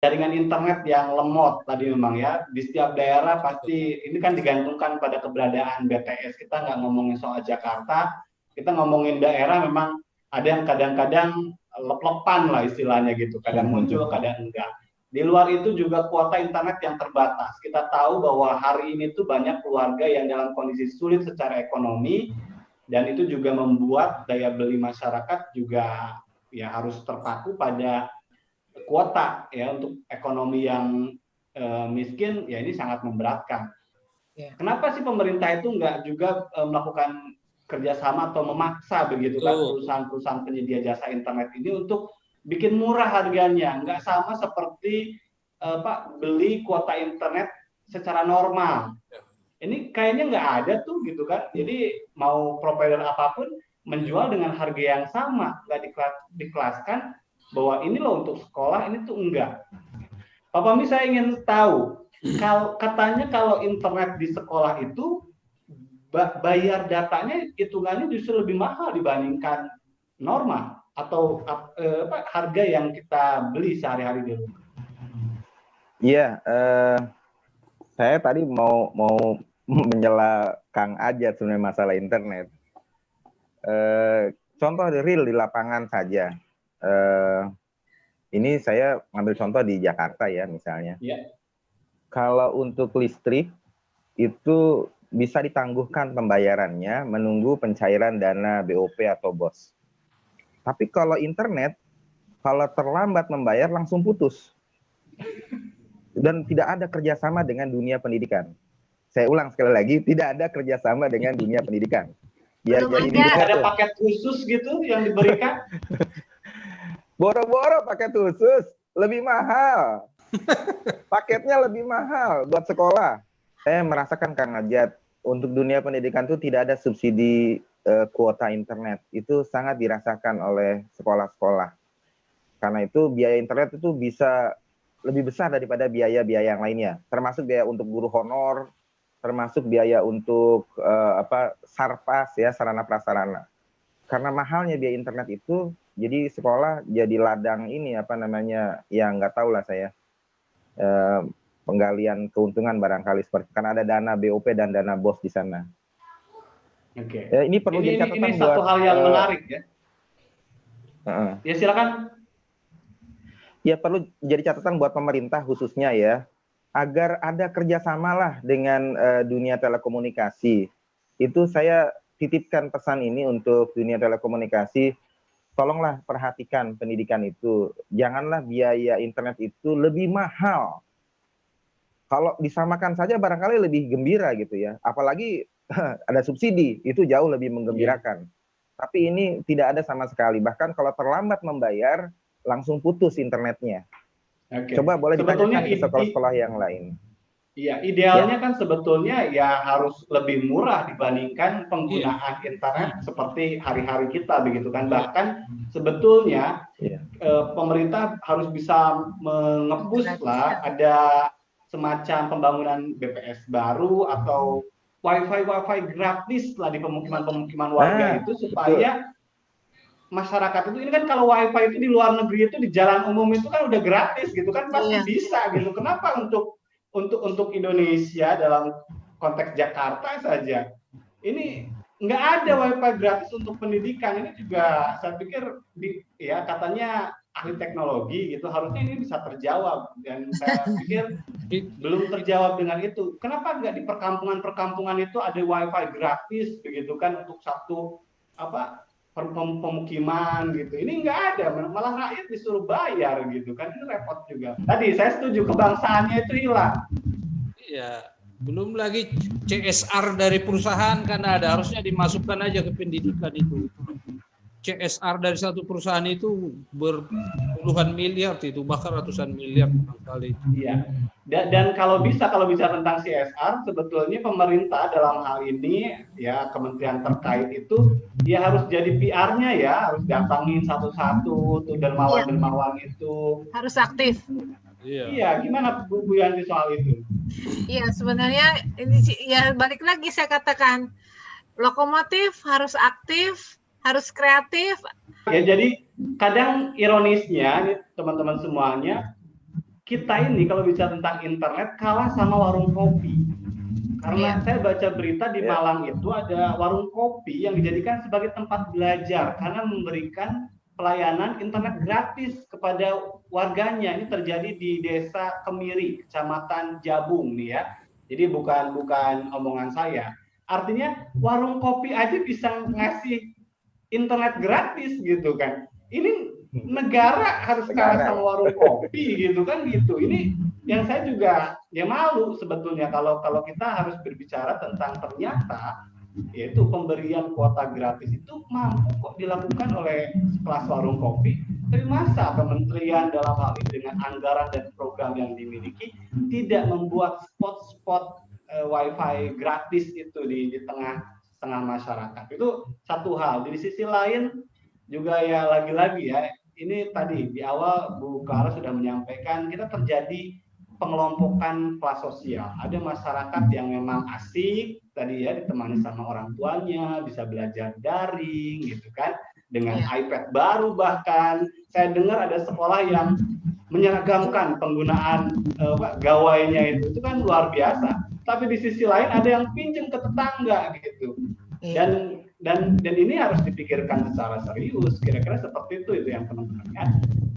jaringan internet yang lemot tadi memang ya. Di setiap daerah pasti ini kan digantungkan pada keberadaan BTS. Kita nggak ngomongin soal Jakarta, kita ngomongin daerah memang ada yang kadang-kadang lep-lepan lah istilahnya gitu. Kadang muncul, kadang enggak. Di luar itu juga kuota internet yang terbatas. Kita tahu bahwa hari ini tuh banyak keluarga yang dalam kondisi sulit secara ekonomi, dan itu juga membuat daya beli masyarakat juga ya harus terpaku pada kuota ya. Untuk ekonomi yang miskin ya ini sangat memberatkan. Kenapa sih pemerintah itu nggak juga melakukan kerjasama atau memaksa begitu kan perusahaan-perusahaan penyedia jasa internet ini untuk bikin murah harganya, nggak sama seperti Pak beli kuota internet secara normal. Ini kayaknya nggak ada tuh gitu kan. Jadi mau provider apapun menjual dengan harga yang sama, nggak dikelaskan bahwa ini loh untuk sekolah, ini tuh enggak. Pak Pami, saya ingin tahu, katanya kalau internet di sekolah itu bayar datanya hitungannya justru lebih mahal dibandingkan normal atau harga yang kita beli sehari-hari di rumah. Iya, saya tadi mau menyela Kang Ajat sebenarnya masalah internet. Contoh real di lapangan saja. Ini saya ngambil contoh di Jakarta ya misalnya. Yeah. Kalau untuk listrik itu bisa ditangguhkan pembayarannya menunggu pencairan dana BOP atau BOS. Tapi kalau internet, kalau terlambat membayar langsung putus. Dan tidak ada kerjasama dengan dunia pendidikan. Saya ulang sekali lagi, tidak ada kerjasama dengan dunia pendidikan. Biar jadi ada paket khusus gitu yang diberikan. Boro-boro paket khusus, lebih mahal. Paketnya lebih mahal buat sekolah. Saya merasakan Kang Ajat, untuk dunia pendidikan itu tidak ada subsidi kuota internet. Itu sangat dirasakan oleh sekolah-sekolah. Karena itu biaya internet itu bisa lebih besar daripada biaya-biaya yang lainnya. Termasuk biaya untuk guru honor, termasuk biaya untuk sarpas ya, sarana prasarana. Karena mahalnya biaya internet itu, jadi sekolah jadi ladang ini yang nggak tahu lah saya, penggalian keuntungan barangkali seperti karena ada dana BOP dan dana BOS di sana. Oke. Ini perlu jadi catatan ini satu hal yang menarik ya. Ya silakan. Ya perlu jadi catatan buat pemerintah khususnya ya, agar ada kerjasama lah dengan dunia telekomunikasi. Itu saya titipkan pesan ini untuk dunia telekomunikasi. Tolonglah perhatikan pendidikan itu. Janganlah biaya internet itu lebih mahal. Kalau disamakan saja barangkali lebih gembira gitu ya. Apalagi ada subsidi, itu jauh lebih menggembirakan. Tapi ini tidak ada sama sekali. Bahkan kalau terlambat membayar, langsung putus internetnya. Coba boleh ditanyakan ke sekolah-sekolah yang lain. Iya, idealnya kan sebetulnya ya harus lebih murah dibandingkan penggunaan internet seperti hari-hari kita begitu kan. Bahkan sebetulnya pemerintah harus bisa mengepush lah ada semacam pembangunan BPS baru atau wifi gratis lah di pemukiman warga itu supaya masyarakat itu, ini kan kalau wifi itu di luar negeri itu di jalan umum itu kan udah gratis gitu kan, pasti bisa gitu. Kenapa untuk Indonesia dalam konteks Jakarta saja ini nggak ada wifi gratis untuk pendidikan? Ini juga saya pikir katanya ahli teknologi gitu, harusnya ini bisa terjawab, dan saya pikir belum terjawab dengan itu. Kenapa nggak di perkampungan itu ada wifi gratis begitu kan untuk satu pemukiman gitu? Ini nggak ada, malah rakyat disuruh bayar gitu kan. Ini repot juga. Tadi saya setuju, kebangsaannya itu hilang. Iya, belum lagi CSR dari perusahaan kan ada, harusnya dimasukkan aja ke pendidikan itu. CSR dari satu perusahaan itu berpuluhan miliar itu, bahkan ratusan miliar kali. Iya. Dan kalau bisa tentang CSR, sebetulnya pemerintah dalam hal ini ya kementerian terkait itu dia harus jadi PR-nya ya, harus datangin satu-satu tuh dermawan-dermawan itu. Harus aktif. Iya, gimana Bu Yanti soal itu? Iya, sebenarnya ini ya balik lagi saya katakan, lokomotif harus aktif, harus kreatif. Ya, jadi kadang ironisnya nih teman-teman semuanya, kita ini kalau bicara tentang internet kalah sama warung kopi. Karena saya baca berita di Malang itu ada warung kopi yang dijadikan sebagai tempat belajar karena memberikan pelayanan internet gratis kepada warganya. Ini terjadi di Desa Kemiri, Kecamatan Jabung nih ya. Jadi bukan omongan saya. Artinya warung kopi aja bisa ngasih internet gratis gitu kan. Ini negara harus kalah sama warung kopi gitu kan gitu. Ini yang saya juga ya malu sebetulnya kalau kita harus berbicara tentang ternyata yaitu pemberian kuota gratis itu mampu kok dilakukan oleh kelas warung kopi. Tapi masa kementerian dalam hal ini dengan anggaran dan program yang dimiliki tidak membuat spot-spot wifi gratis itu di tengah masyarakat. Itu satu hal. Di sisi lain juga ya lagi-lagi ya, ini tadi di awal Bu Clara sudah menyampaikan kita terjadi pengelompokan kelas sosial. Ada masyarakat yang memang asik tadi ya ditemani sama orang tuanya, bisa belajar daring gitu kan, dengan iPad baru bahkan. Saya dengar ada sekolah yang menyeragamkan penggunaan gawainya itu kan luar biasa. Tapi di sisi lain ada yang pinjam ke tetangga gitu. Dan ini harus dipikirkan secara serius. Kira-kira seperti itu yang teman-teman ya.